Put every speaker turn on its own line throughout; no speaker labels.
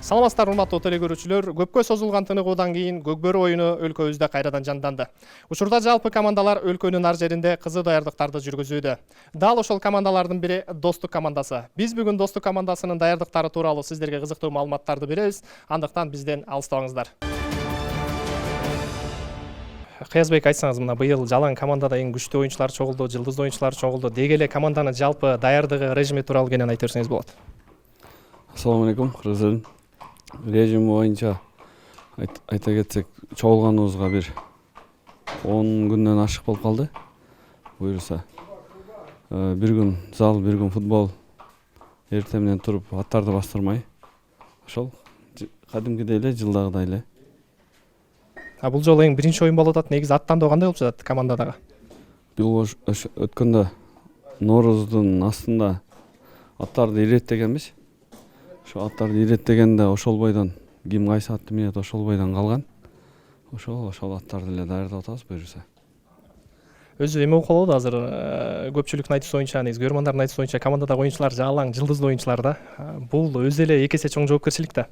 Саламатсыздар урматтуу телекөрүүчүлөр, көпкө созулган тыныгуудан кийин Көкбөрү оюну өлкөбүздө кайрадан жанданды. Учурда жалпы командалар өлкөнүн ар жеринде кызуу даярдыктарды жүргүзүүдө. Дал ошол командалардын бири Достук командасы. Биз бүгүн Достук командасынын даярдыктары тууралуу сиздерге кызыктуу маалыматтарды беребиз. Андыктан бизден алыстабаңыздар. Кыязбек, айтсаңыз, мына быйыл жалаң командада эң күчтүү оюнчулар чогулду, жылдыздуу оюнчулар чогулду. Деги эле команданын жалпы даярдыгы, режими тууралуу кенен айтып берсеңиз болот.
Assalamu alaikum, кыргыз режим боюнча айта кетсек, чогулганыбызга бир 10 күндөн ашык болуп калды. Буюрса, бир күн зал, бир күн футбол, эртең менен туруп аттарды бастырмай, ошол кадимкидей эле, жылдагыдай эле.
Бул жолу эң биринчи оюн болуп атат. Негизи аттандоо кандай болуп жатат командадагы?
Бул өткөндө Норуздун астында аттарды иреттегенбиз. Ошо аттарды иреттегенде ошол бойдон ким кайсы атты минет ошол бойдон калган. Ошол аттарды эле даярдап атабыз буюрса.
Өзү эме болуп калды азыр көпчүлүктүн айтуусу боюнча, негизи көрөрмандардын айтуусу боюнча командадагы оюнчулар жалаң жылдыздуу оюнчулар да. Бул өзү эле эки эсе чоң жоопкерчилик да.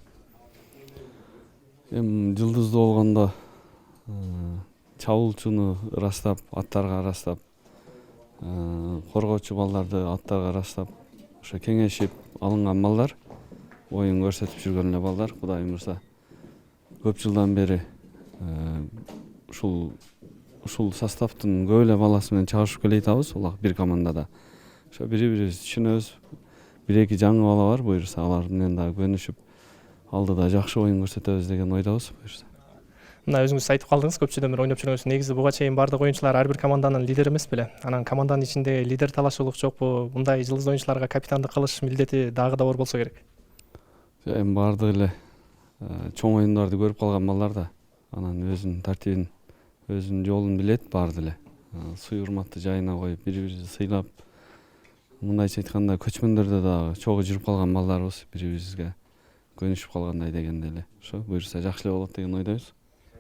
Жылдыздуу болгондо чабуулчуну ырастап, аттарга ырастап, коргоочу балдарды аттарга ырастап, ошо кеңешип алынган балдар, оюн көрсөтүп жүргөн эле балдар. Кудайым буйрса, көп жылдан бери ушул составдын көп эле баласы менен чабышып келе жатабыз. Улак бир командада. Ошо бири-бирибизди түшүнөбүз. Бир-эки жаңы бала бар буйрса, алар менен дагы көнүшүп, алдыда жакшы оюн көрсөтөбүз деген ойдобуз буйрса.
Мына өзүңүз айтып калдыңыз, көп жылдан бери ойноп жүргөнсүз. Негизи буга чейин бардык оюнчулар ар бир команданын лидери эмес беле? Анан команданын ичинде лидер талашуулук жокпу? Мындай жылдыз оюнчуларга капитандык кылыш милдети дагы да оор болсо керек.
Эми бардык эле чоң оюндарды көрүп калган балдар да, анан өзүнүн тартибин, өзүнүн жолун билет баарды эле. Суй урматты жайына коюп, бири-бирибизди сыйлап, мындайча айтканда көчмөндөрдө дагы чогуу жүрүп калган балдарбыз, бири-бирибизге көнүшүп калгандай дегенде эле. Ошо буюрса жакшы эле болот деген ойдойбуз.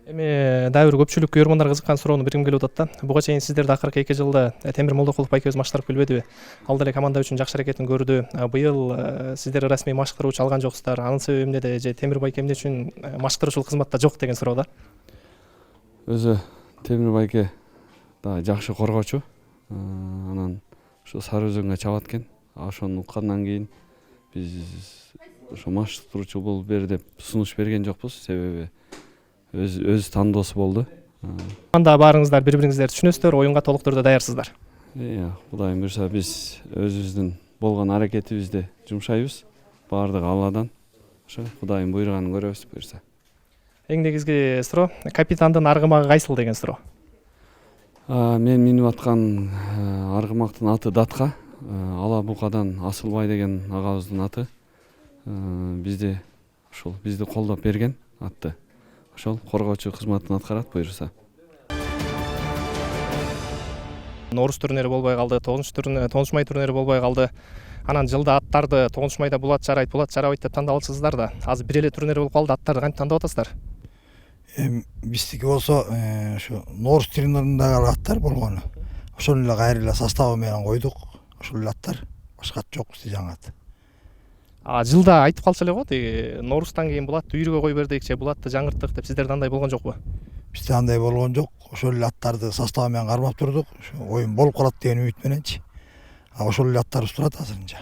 Эми дагы бир көпчүлүк көрөрмандар кызыккан суроону бергим келип атат да. Буга чейин сиздерди акыркы 2 жылда Темир Молдокулов байкебиз маштырып келбедиби? Ал деле команда үчүн жакшы аракетин көрдү. Быйыл сиздер расмий маштыруучу алган жоксуздар. Анын себеби эмнеде? Же Темир байке эмне үчүн маштыруучулук кызматта жок деген суроо да.
Өзү Темир байке да жакшы коргоочу. Анан ушу Сары Өзөнгө чабат экен. Ошону уккандан кийин биз ошо маштыруучу болуп бер деп сунуш берген жокпуз. Себеби өз тандоосу болду.
Анда баарыңыздар бири-бириңиздерди түшүнөсүздөр, оюнга толук түрдө даярсыздар.
Кудайым буйрса, биз өзүбүздүн болгон аракетибизди жумшайбыз. Баардыгы Алладан. Ошо Кудайым буйруганын көрөбүз буйрса.
Эң негизги суроо, капитандын аргымагы кайсыл деген суроо.
Мен минип аткан аргымактын аты Датка. Ала Букадан Асылбай деген агабыздын аты. Бизди колдоп берген атты. Ошол коргоочу кызматын аткарат буйрса.
Норус турнири болбой калды, 9 май турнири болбой калды. Анан жылда аттарды 9 майда булат жарабайт деп тандап алсыздар да. Азыр бир эле турнир болуп калды, аттарды кантип тандап атасыздар?
Биздики болсо ошо Норус турнириндеги аттар болгону. Ошол эле кайра эле составы менен койдук. Ошол эле аттар, башка ат жок бизде жаңы ат.
Жылда айтып калчу эле го, деги Норустан кийин булатты үйрөгө кой бердик, же булатты жаңырттык деп сиздерде андай болгон жокпу?
Бизде андай болгон жок. Ошол эле аттарды составы менен кармап турдук. Ошо оюн болуп калат деген үмүт мененчи. Ошол эле аттарыбыз турат азырынча.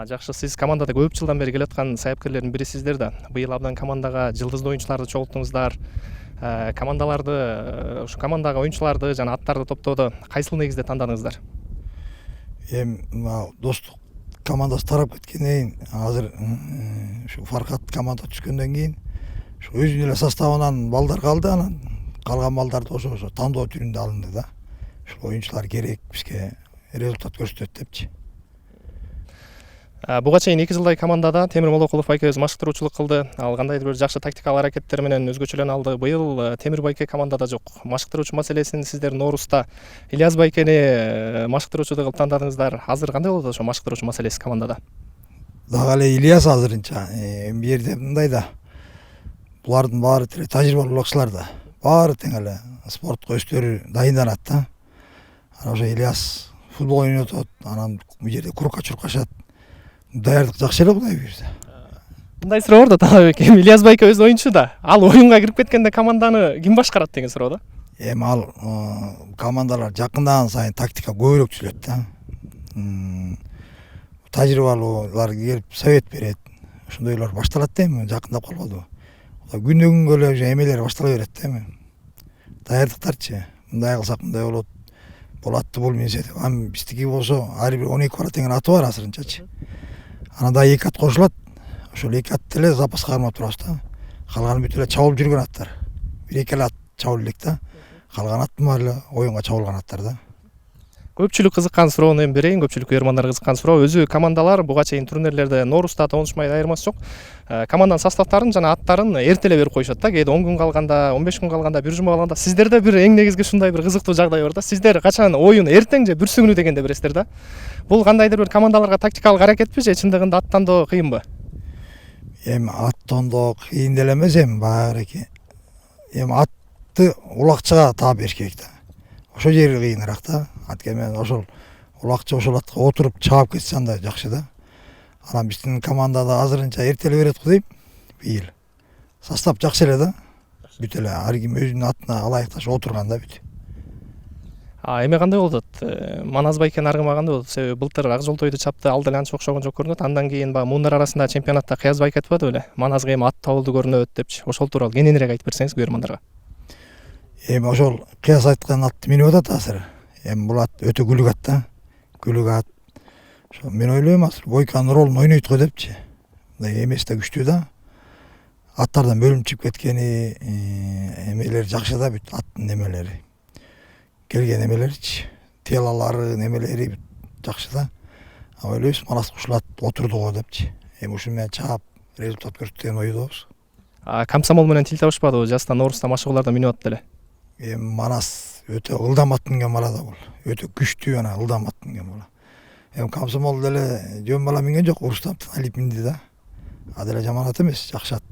Жакшы, сиз командада көп жылдан бери келе аткан саяпкерлердин бирисиздер да. Быйыл абдан командага жылдыздуу оюнчуларды чогулттуңуздар. Ушу командага оюнчуларды жана аттарды топтоодо кайсыл негизде тандадыңыздар?
Достук командасы тарап кеткенден кийин, азыр ушу Фаркат команда түшкөндөн кийин ушу өзүнүн эле составынан балдар калды, анан калган балдарды ошо тандоо түрүндө алынды да. Ушул оюнчулар керек, бизге результат көрсөтөт депчи.
Буга чейин 2 жылдай командада Темир Молдокулов байкебиз маштыруучулук кылды. Ал кандайдыр бир жакшы тактикалык аракеттер менен өзгөчөлөн алды. Быйыл Темир байке командада жок. Маштыруучу маселесин сиздер Норуста Ильяс байкени маштыруучу кылып тандадыңыздар. Азыр кандай болот ошо маштыруучу маселеси командада?
Дагы эле Ильяс азырынча бу жерде мындай да. Булардын баары тажрыйбалуу кишилер да. Баары тең эле спортко өздөрү дайынданат да. Анан ошо Ильяс футбол ойнотот, анан бу жерде курка чуркашат. Даярдык жакшы эле, Кудай буйрса.
Мындай суроо бар да Талабек, эми Ильяс байке өзү оюнчу да. Ал оюнга кирип кеткенде команданы ким башкарат деген суроо да.
Эми ал командалар жакындаган сайын тактика көбүрөөк түзүлөт да. Тажрыйбалуулар келип совет берет. Ошондойлор башталат да эми жакындап калбадыбы. Күнү күнгө эле уже эмелер баштала берет да эми. Даярдыктарчы. Мындай кылсак мындай болот. Болатты бул менсе деп. Ам биздики болсо ар бир 12 бала теңир аты бар азырынчачы. Анан да 2 ат кошулат. Ошол 2 атты эле запаска кармап турабыз да. Калганы бүт эле чабылып жүргөн аттар. 1-2 ат чабылып элек да. Калган аттын баары эле оюнга чабылган аттар да.
Көпчүлүк кызыккан суроону эми берейин. Көпчүлүк көрөрмандар кызыккан суроо. Өзү командалар буга чейин турнирлерде Ноорузда тоонушмайды айырмасы жок. Команданын составтарын жана аттарын эртелеп берип коюшат да. Кээде 10 күн калганда, 15 күн калганда, бир жума калганда. Сиздерде бир эң негизги ушундай бир кызыктуу жагдай бар да. Сиздер качан оюн эртең же бүрсү күнү дегенде бересиздер да. Бул кандайдыр бир командаларга тактикалык аракетпи же чындыгында ат тандоо кыйынбы?
Эми ат тандоо кыйын деле эмес эми баарыки. Эми атты улакчыга таап бериш керек да. Ошол жери кыйыныраак да. Анткени ошол улакчы ошол атка отуруп чаап кетсе анда жакшы да. Анан биздин командада азырынча эртелеп берет го дейм. Быйыл состав жакшы эле да. Бүт эле ар ким өзүнүн атына ылайыкташ отурган да бүт.
Эме кандай болуп атат? Манас байкенин аргыма кандай болот? Себеби былтыр Ак Жол тойду чапты, ал деле анча окшогон жок көрүнөт. Андан кийин баягы муундар арасында чемпионатта Кыяз байке айтпады беле? Манасга эми ат табылды көрүнөт депчи. Ошол тууралуу кененирээк айтып берсеңиз көрөрмандарга.
Эми ошол Кыяз айткан атты минип атат азыр. Эми бул ат өтө күлүк ат да. Күлүк ат. Ошо мен ойлойм азыр Бойканын ролун ойнойт го депчи. Мындай эмеси да күчтүү да. Аттардан бөлүнүп чыгып кеткени эмелери жакшы да бүт аттын эмелери. Келген эмелеричи, телалары, немелери жакшы да. Ойлойбуз Манас ушул ат отурду го депчи. Эми ушуну менен чаап результат көрсөтөт деген ойдобуз.
Комсомол менен тил табышпадыбы? Жаста Ноорузда машыгууларда минип атты эле.
Эми Манас өтө ылдам ат минген бала да бул. Өтө күчтүү анан ылдам ат минген бала. Эми Комсомол деле жөн бала минген жок, Рустамдын Алип минди да. А деле жаман ат эмес, жакшы ат.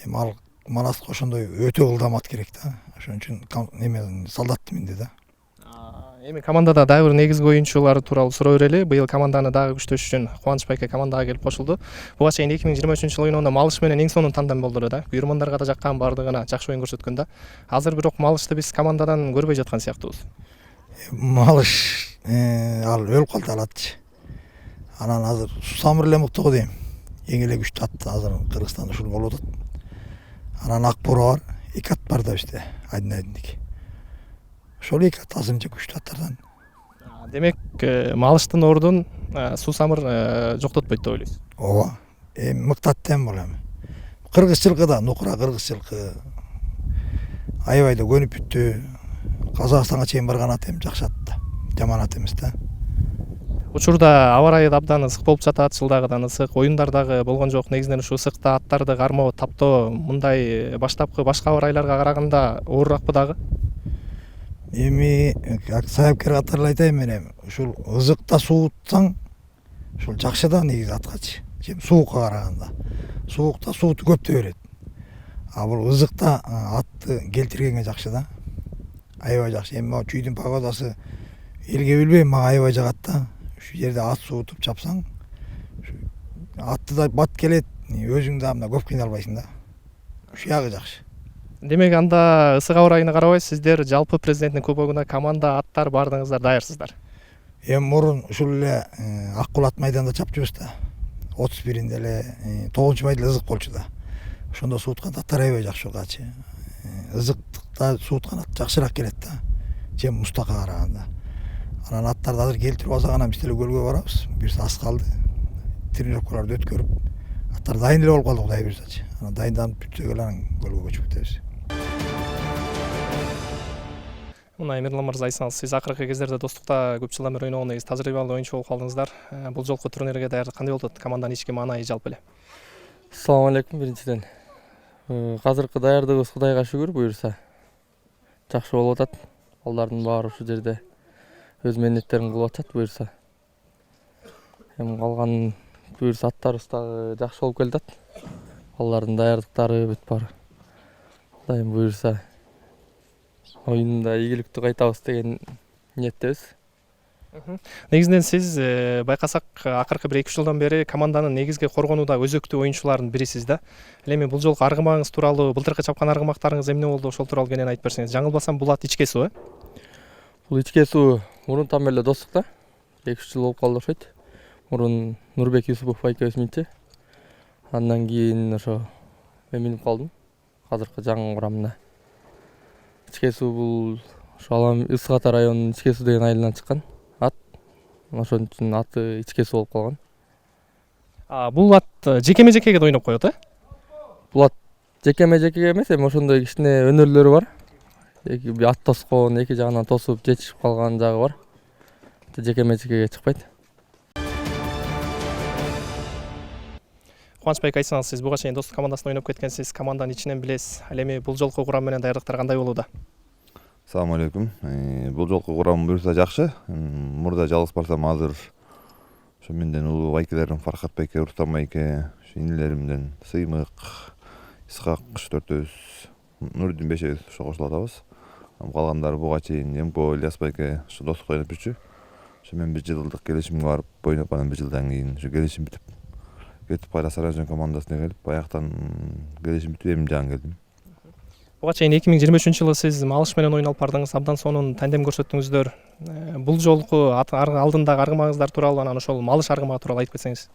Эми ал Манаска ошондой өтө ылдам ат керек да. Ошон үчүн эме солдатты минди да.
Эми командада дагы бир негизги оюнчулар тууралуу суроо берели. Быйыл команданы дагы күчтөш үчүн Кубаныч байке командага келип кошулду. Буга чейин 2023-жылы оюнунда Малыш менен эң сонун тандем болду эле да. Күйөрмандарга да жаккан, бардыгына жакшы оюн көрсөткөн да. Азыр бирок Малышты биз командадан көрбөй жаткан сыяктуубуз.
Малыш ал өлүп калды ал атчы. Анан азыр Сусамыр эле мыкты го дейм. Эң эле күчтүү ат азыр Кыргызстанда ушул болуп атат. Анан Акбура бар, 2 ат бар да бизде, айдын-айдындык. Ошол 2 ат азырынча күчтүү аттардан.
Демек, Малыштын ордун Сусамыр жоктотпойт деп ойлойсуз.
Ооба. Эми мыкты ат эми бул эми. Кыргыз жылкы да, Нукура кыргыз жылкы. Аябай да көнүп бүттү. Казакстанга чейин барган ат эми жакшы ат да. Жаман ат эмес да.
Учурда аба ырайы абдан ысык болуп жатат, жылдагыдан ысык, оюндар дагы болгон жок. Негизинен ушу ысыкта аттарды кармоо, таптоо мындай баштапкы башка аба ырайларга караганда оорураакпы дагы?
Эми саяпкер катары айтайын мен эми ушул ызыкта суутсаң ушул жакшы да негизи аткачы. Суукка караганда. Суукта сууту көптөй берет. А бул ызыкта атты келтиргенге жакшы да. Аябай жакшы. Эми могу чүйдүн погодасы элге билбейм, мага аябай жагат да. Ушу жерде ат суутуп чапсаң, атты да бат келет, өзүң да мына көп кыйналбайсың да. Ушу ягы жакшы.
Демек анда ысык аба ырайына карабай сиздер жалпы президенттин кубогуна команда аттар бардыгыңыздар даярсыздар.
Эми мурун ушул эле Ак Булат майданда чапчыбыз да. 31-inde эле 9-майда ызык болчу да. Ошондо сууткан аттар аябай жакшы болгачы. Ызыктыкта сууткан ат жакшыраак келет да. Же мустакка караганда. Анан аттарды азыр келтирип алсак анан биз деле көлгө барабыз. Бирс аз калды. Тренировкаларды өткөрүп аттар дайын эле болуп калды Кудай буйрсачы. Анан дайынданып бүтсөк эле анан көлгө көчүп кетебиз.
Мына Эмирлан мырза айтсаңыз, сиз акыркы кездерде достукта көп жылдан бери ойногон негизи тажрыйбалуу оюнчу болуп калдыңыздар. Бул жолку турнирге даярдык кандай болуп атат? Команданын ички маанайы жалпы эле.
Assalamu alaikum биринчиден. Азыркы даярдыгыбыз Кудайга шүгүр буйрса жакшы болуп атат. Балдардын баары ушул жерде өз мээнеттерин кылып атат буйрса. Эми калган буйрса аттарыбыз дагы жакшы болуп келатат. Балдардын даярдыктары бүт бар. Кудайым буйрса оюнда ийгиликтүү кайтабыз деген ниеттебиз.
Негизинен сиз байкасак акыркы 1-2 жылдан бери команданын негизги коргонууда өзөктүү оюнчуларынын бирисиз да. Ал эми бул жолку аргымагыңыз тууралуу, былтыркы чапкан аргымактарыңыз эмне болду, ошол тууралуу кенен айтып берсеңиз. Жаңылбасам бул ат ичке суу,
Бул ичке суу мурунтан бери достук да. 2-3 жыл болуп калды окшойт. Мурун Нурбек Юсупов байкебиз минчи. Андан кийин ошо мен минип калдым. Азыркы жаңы курамына. Ичке суу бул ошо Алам Ысык Ата районунун Ичке суу деген айылынан чыккан ат. Ошон үчүн аты Ичке суу болуп калган.
Бул ат жекеме-жекеге да ойноп коет,
Бул ат жекеме-жекеге эмес, эми ошондой кичине өнөрлөрү бар. Ат тоскон, эки жагынан тосуп жетишип калган жагы бар. Жекеме-жекеге чыкпайт.
Кубанычбек, айтсаңыз, сиз буга чейин достук командасында ойноп кеткенсиз, команданы ичинен билесиз. Ал эми бул жолку курам менен даярдыктар кандай болууда?
Салам алейкум. Бул жолку курам буюрса жакшы. Мурда жалгыз барсам, азыр ошо менден улуу байкелерим Фархат байке, Рустам байке, инилеримден Сыймык, Исхак, төртөөбүз, Нурдин бешөөбүз ошо кошулуп атабыз. Калгандары буга чейин Эмко, Ильяс байке ошо достук ойноп жүрчү. Ошо мен 1 жылдык келишимге барып ойноп, анан 1 жылдан кийин ошо келишим бүтүп кетип кайра Сарайжан командасына келип, аяктан келишим бүтүп эми жаган келдим.
Буга чейин 2023-жылы сиз Малыш менен ойун алып бардыңыз, абдан сонун тандем көрсөттүңүздөр. Бул жолку алдындагы аргымагыңыздар тууралуу, анан ошол Малыш аргымагы тууралуу айтып кетсеңиз.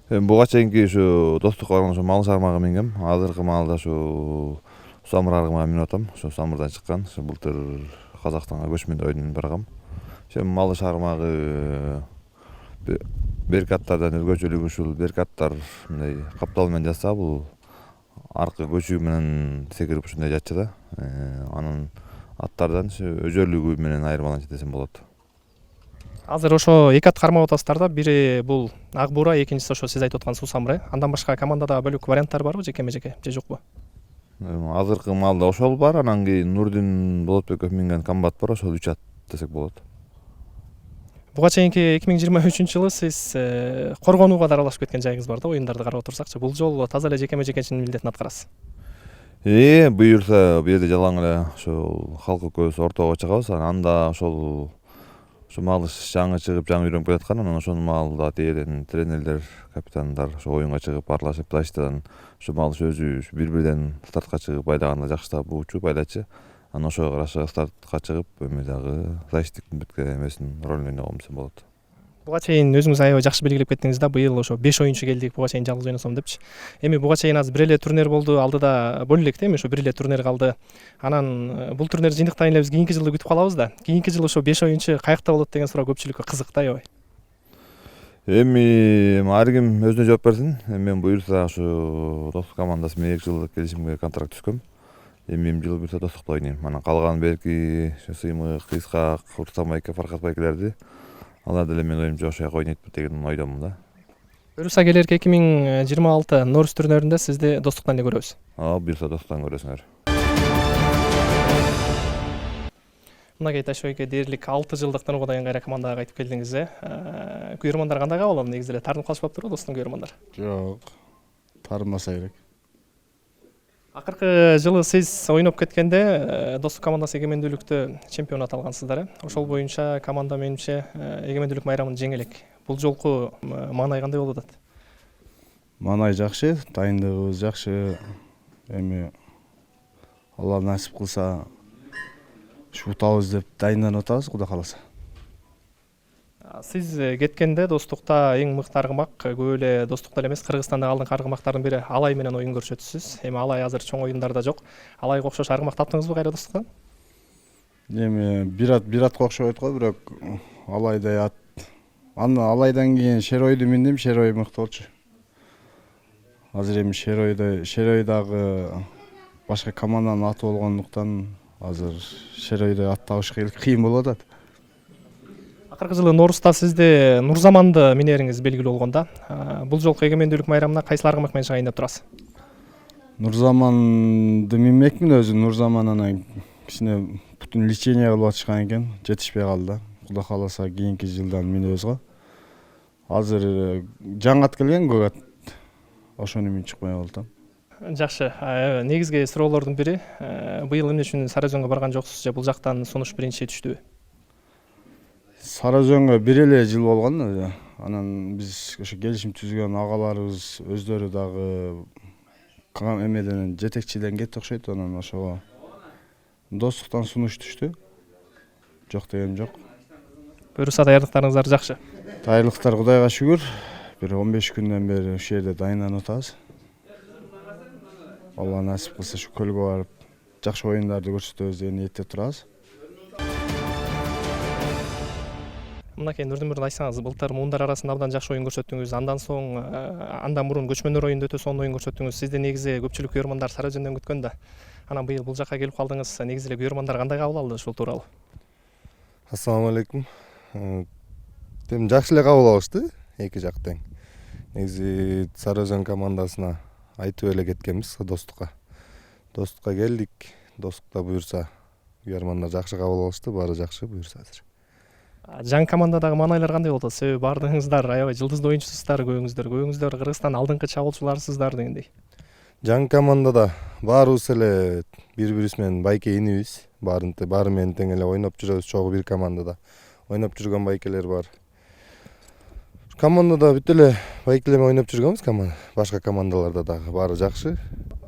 Буга чейинки ушу достук барган ошо Малыш аргымагына мингем. Азыркы маалда ушу Самыр аргымагына минип атам. Ошо Самырдан чыккан. Ошо былтыр Казакстанга көчмөндөй ойнонуп баргам. Ошо Малыш аргымагы берки аттардан өзгөчөлүгү ушул берки аттар мындай каптал менен жатса, бул аркы көчүү менен секирип ушундай жатчы да. Анын аттардан өзөлүгү менен айырмаланчу десем болот.
Азыр ошо эки ат кармап атасыздар да. Бири бул Ак Буура, экинчиси ошо сиз айтып аткан Суу Самыр. Андан башка командада бөлөк варианттар барбы, жекеме-жеке же жокпу?
Азыркы маалда ошол бар, анан кийин Нурдин Болотбеков минген комбат бар, ошол 3 ат десек болот.
Буга чейинки 2023-жылы сиз коргонууга да аралашып кеткен жайыңыз бар да, оюндарды карап отурсакчы. Бул жолу таза эле жекеме-жекенчинин милдетин аткарасыз.
Буюрса бу жерде жалаң эле ошол халк экөөбүз ортого чыгабыз. Анда ошол Малыш жаңы чыгып, жаңы үйрөнүп келаткан. Анан ошол маалда тиеден тренерлер, капитандар ошо оюнга чыгып аралашып, Дачтан ошо Малыш өзү бир-бирден стартка чыгып айдаганда жакшы табуучу, байлачы. Анан ошого карашы стартка чыгып, эми дагы зайчтиктин бүткөн эмесин ролун ойногон десем болот.
Буга чейин өзүңүз аябай жакшы белгилеп кеттиңиз да, быйыл ошо 5 оюнчу келдик, буга чейин жалгыз ойносом депчи. Эми буга чейин азыр бир эле турнир болду, алдыда бөлө элек да, эми ошо бир эле турнир калды. Анан бул турнир жыйынтыктайын эле биз кийинки жылды күтүп калабыз да. Кийинки жылы ошо 5 оюнчу каякта болот деген суроо көпчүлүккө кызык да, аябай.
Эми ар ким өзүнө жооп берсин. Мен буюрса ошо достук командасы менен 2 жылдык келишимге контракт түзгөм. Эми жылы буюрса достукта ойнойм. Анан калган берки Сыймык, Исхак, Рустам байке, Фархат байкелерди алар деле мен оюмча ошо жака ойнойт деген ойдомун да.
Буюрса келерки 2026 Норус турниринде сизди достуктан эле көрөбүз.
Буюрса достуктан көрөсүңөр.
Мынакей Ташбайке дээрлик 6 жылдык Тыныгодайын кайра командага кайтып келдиңиз. Күйөрмандар кандай кабыл алды? Негизи эле тартынып калышпаптырбы достук күйөрмандар?
Жок, тармаса керек.
Акыркы жылы сиз ойноп кеткенде достук командасы эгемендүүлүктө чемпионат алгансыздар. Ошол боюнча команда менимче эгемендүүлүк майрамын жеңе элек. Бул жолку маанай кандай болуп атат?
Маанай жакшы, дайындыгыбыз жакшы. Эми Алла насип кылса ушу утабыз деп дайынданып атабыз, Кудай кааласа.
Сиз кеткенде достукта эң мыкты аргымак, көп эле достукта эле эмес, Кыргызстандагы алдыңкы аргымактардын бири Алай менен оюн көрсөттүсүз. Эми Алай азыр чоң оюндарда жок. Алайга окшош аргымак таптыңызбы кайра достуктан?
Эми бир атка окшобойт го, бирок Алайдай ат. Алайдан кийин Шеройду миндим, Шерой мыкты болчу. Азыр эми Шерой дагы башка команданын аты болгондуктан азыр Шеройдой ат табыш кыйын болуп атат.
Акыркы жылы Норуста сизде Нурзаманды минериңиз белгилүү болгон да. Бул жолку эгемендүүлүк майрамына кайсыл аргымак менен чыгайын деп турасыз?
Нурзаманды минмекмин өзү. Нурзаман анан кичине бутун лечение кылып атышкан экен, жетишпей калды. Кудай кааласа кийинки жылдан минебиз го. Азыр жаңы ат келген, көк ат. Ошону минип чыкпай калдым.
Жакшы. Негизги суроолордун бири, быйыл эмне үчүн Сарайжанга барган жоксуз же бул жактан сунуш биринчи түштүбү?
Сары Өзөнгө бир эле жыл болгон. Анан биз ошо келишим түзгөн агаларыбыз өздөрү дагы эмеден жетекчиден кетти окшойт. Анан ошого достуктан сунуш түштү. Жок дегем жок.
Буюрса даярдыктарыңыздар жакшы.
Дайырлыктар Кудайга шүгүр. Бир 15 күндөн бери ушул жерде дайынданып атабыз. Алла насип кылса ушу көлгө барып жакшы оюндарды көрсөтөбүз деген ниетте турабыз.
Мынакей Нурдинмирза айтсаңыз, былтыр муундар арасында абдан жакшы оюн көрсөттүңүз. Андан соң андан мурун көчмөндөр оюнда өтө сонун оюн көрсөттүңүз. Сизди негизи көпчүлүк күйөрмандар Сары Өзөндөн күткөн да. Анан быйыл бул жакка келип калдыңыз. Негизи эле күйөрмандар кандай кабыл алды ушул тууралуу?
Ассаламу алейкум. Тем жакшы эле кабыл алышты эки жак тең. Негизи Сары Өзөн командасына айтып эле кеткенбиз достукка. Достукка келдик. Достукта буюрса күйөрмандар жакшы кабыл алышты, баары жакшы буюрса азыр.
Жаңы командадагы маанайлар кандай болду? Себеби баардыгыңыздар аябай жылдыздуу оюнчусуздар, көбүңүздөр Кыргызстан алдыңкы чабуулчуларсыздар дегендей.
Жаңы командада баарыбыз эле бири-бирибиз менен байке инибиз. Баары менен тең эле ойноп жүрөбүз, чогуу бир командада. Ойноп жүргөн байкелер бар. Командада бүт эле байкелер менен ойноп жүргөнбүз, башка командаларда дагы баары жакшы.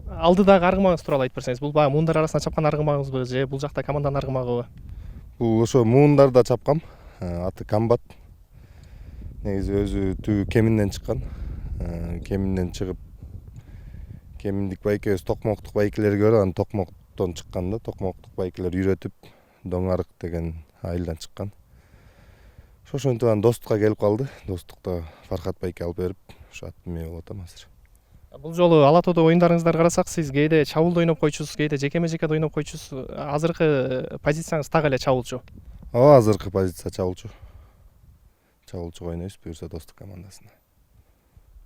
Алдыдагы аргымагыңыз тууралуу айтып берсеңиз, бул баягы муундар арасында чапкан аргымагыңызбы же бул жакта команданын аргымагыбы?
Бул ошо муундарда чапкам. Аты Камбат. Негизи өзү түбү Кеминден чыккан. Кеминден чыгып Кеминдик байкебиз Токмоктук байкелерге көрүп, анан Токмоктон чыккан да. Токмоктук байкелер үйрөтүп Доңарык деген айылдан чыккан. Ошентип анан Достукка келип калды. Достукта Фархат байке алып берип, ошо аттуу эмне болуп атам азыр.
Бул жолу Ала тоодо оюндарыңыздарды карасак, сиз кээде чабуулда ойноп койчусуз, кээде жекеме-жекеде ойноп койчусуз. Азыркы позицияңыз так эле чабуулчу.
Ооба, азыркы позиция чабуулчу. Чабуулчуга ойнойбуз буюрса Достук командасына.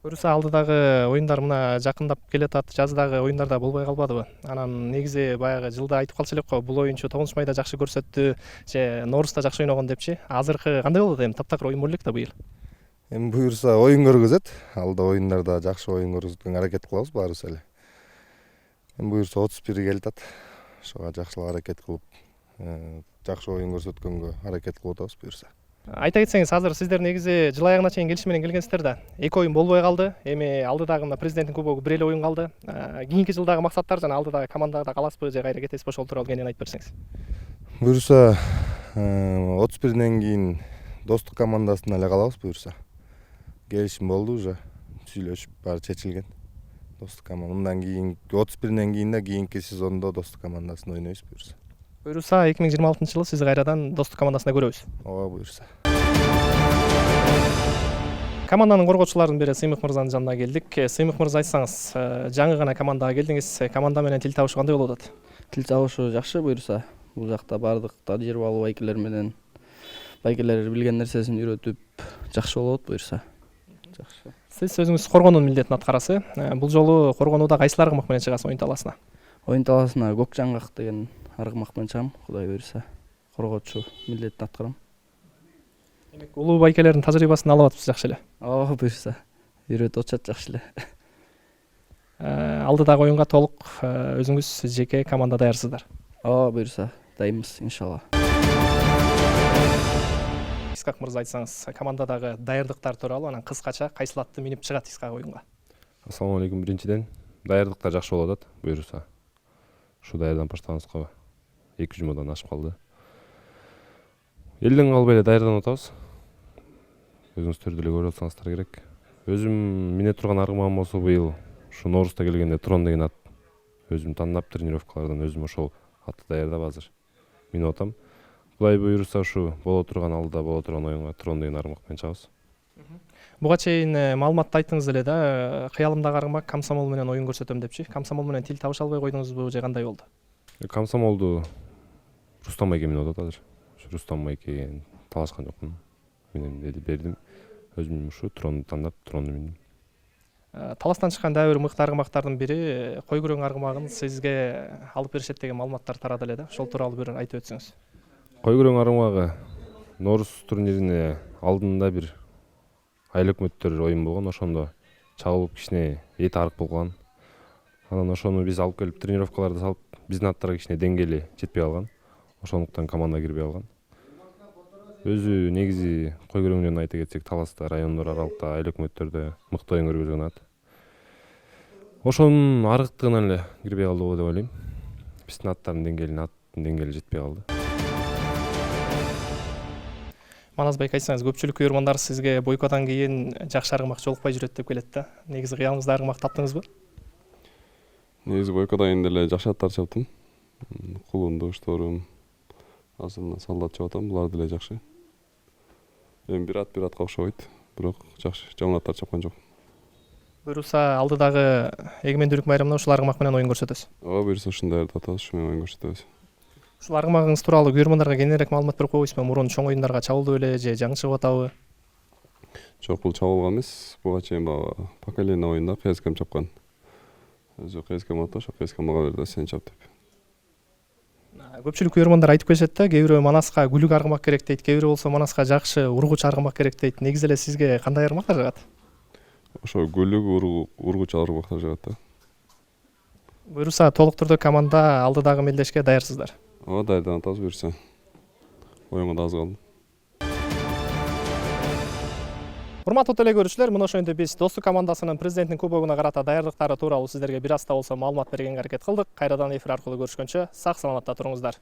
Буюрса алдыдагы оюндар мына жакындап келатат, жаздагы оюндарда болбой калбадыбы? Анан негизи баягы жылда айтып калчу элек го, бул оюнчу 9 майда жакшы көрсөттү, же Ноорузда жакшы ойногон депчи. Азыркы кандай болот эми? Таптакыр оюн боло элек да быйыл.
Эми буюрса оюн көргөзөт. Алда оюндарда жакшы оюн көрсөткөнгө аракет кылабыз баарыбыз эле. Эми буюрса 31 келатат. Ошого жакшылап аракет кылып, жакшы оюн көрсөткөнгө аракет кылып атабыз буюрса.
Айта кетсеңиз, азыр сиздер негизи жыл аягына чейин келишим менен келгенсиздер да. Эки оюн болбой калды. Эми алдыдагы мына президенттин кубогу бир эле оюн калды. Кийинки жылдагы максаттар жана алдыдагы командада каласызбы же кайра кетесизби, ошол тууралуу кенен айтып берсеңиз.
Буюрса 31ден кийин Достук командасына эле калабыз буюрса. Келишим болду уже. Сүйлөшүп баары чечилген. Достук команда. Мындан кийин 31ден кийин да кийинки сезондо Достук командасында ойнойбуз буюрса.
Буюрса 2026-жылы сизди кайрадан Достук командасында көрөбүз.
Ооба буюрса.
Команданын коргоочуларынын бири Сыймык мырзанын жанына келдик. Сыймык мырза, айтсаңыз, жаңы гана командага келдиңиз. Команда менен тил табышы кандай болуп атат?
Тил табышы жакшы буюрса. Бул жакта баардык тажрыйбалуу байкелер менен байкелер билген нерсесин үйрөтүп жакшы болот буюрса. Жакшы.
Сиз өзүңүз коргоонун милдетин аткарасыз. Бул жолу коргонууда кайсы аргымак менен чыгасыз оюн талаасына?
Оюн талаасына Көк жаңгак деген аргымак менен чыгам. Кудай буюрса, коргоочу милдетин аткарам.
Демек, улуу байкелердин тажрыйбасын алып атыпсыз жакшы эле.
Ооба буюрса, үйрөтүп атышат жакшы эле.
Алдыдагы оюнга толук өзүңүз жеке команда даярсыздар.
Ооба буюрса, дайынбыз иншалла.
Искак мырза, айтсаңыз, командадагы даярдыктар тууралуу, анан кыскача кайсыл атты минип чыгат Искак оюнга?
Ассаламу алейкум. Биринчиден даярдыктар жакшы болуп атат буюрса. Ушу даярданып баштаганыбызга 2 жумадан ашып калды. Элден калбай эле даярданып атабыз. Өзүңүздөр деле көрүп атсаңыздар керек. Өзүм мине турган аргымагым болсо быйыл ушу Ноорузда келгенде Трон деген ат өзүм тандап тренировкалардан өзүм ошол атты даярдап азыр минип атам. Кудай буюрса ушу боло турган алдыда боло турган оюнга Трон деген аргымак менен чыгабыз.
Буга чейин маалыматты айттыңыз эле да, кыялымдагы аргымак Комсомол менен оюн көрсөтөм депчи. Комсомол менен тил табыша албай койдуңузбу же кандай болду?
Комсомолду Рустам байке минип атат азыр. Рустам байке талашкан жокмун. Мен деди бердим. Өзүм ушу Тронду тандап Тронду миндим.
Таластан чыккан дагы бир мыкты аргымактардын бири кой күрөң аргымагын сизге алып беришет деген маалыматтар тарады эле да. Ошол тууралуу бир айтып өтсөңүз.
Кой күрөң аргымагы Норуз турнирине алдында бир айыл өкмөттөр оюн болгон, ошондо чагылып кичине эти арык болгон. Анан ошону биз алып келип тренировкаларды салып, биздин аттарга кичине деңгээли жетпей калган. Ошондуктан командага кирбей калган. өзү негизи кой көрөңүнөн айта кетсек таласта, райондор аралыкта, айыл өкмөттөрдө мыкты оюн көргөзгөн ат. Ошонун аргыктыгынан эле кирбей калды деп ойлойм. Биздин аттардын деңгээлине аттын деңгээли жетпей калды.
Маназбек, айтсаңыз, көпчүлүк күйөрмандар сизге бойкоттон кийин жакшы аргымак жолукпай жүрөт деп келет да. Негизи кыялыңызда аргымак таптыңызбы?
Негизи бойкоттон кийин деле жакшы аттар чаптым. Кулунду, Шторум, азыр мына Солдат чап атам, булар деле жакшы. Эми бир атка окшобойт, бирок жакшы, жаман аттар чапкан жок.
Буюрса алдыдагы эгемендүүлүк майрамына ушул аргымак менен оюн көрсөтөсүз.
Ооба, буюрса ушундай атабыз, ушу менен оюн көрсөтөбүз.
Ушул аргымагыңыз тууралуу күйөрмандарга кененирээк маалымат берип койбойсузбу? Мурун чоң оюндарга чабылды беле же жаңы чыгып атабы?
Жок, бул чабылган эмес. Буга чейин баягы поколение оюнда КСКМ чапкан. Өзү КСКМ ата, ошо КСКМ мага берди, сен чап деп.
Көпчүлүк күйөрмандар айтып келишет да, кээ бирөө Манаска күлүк аргымак керек дейт, кээ бирөө болсо Манаска жакшы ургуч аргымак керек дейт. Негизи эле сизге кандай аргымактар жагат?
Ошо күлүк, ургуч аргымактар жагат да.
Буюрса толук түрдө команда алдыдагы мелдешке даярсыздар.
Ооба, даярданып атабыз буюрса. Оюнга да аз калды.
Урматтуу телекөрүүчүлөр, мына ошондо биз Достук командасынын президенттин кубогуна карата даярдыктары тууралуу сиздерге бир аз да болсо маалымат бергенге аракет кылдык. Кайрадан эфир аркылуу көрүшкөнчө сак саламатта туруңуздар.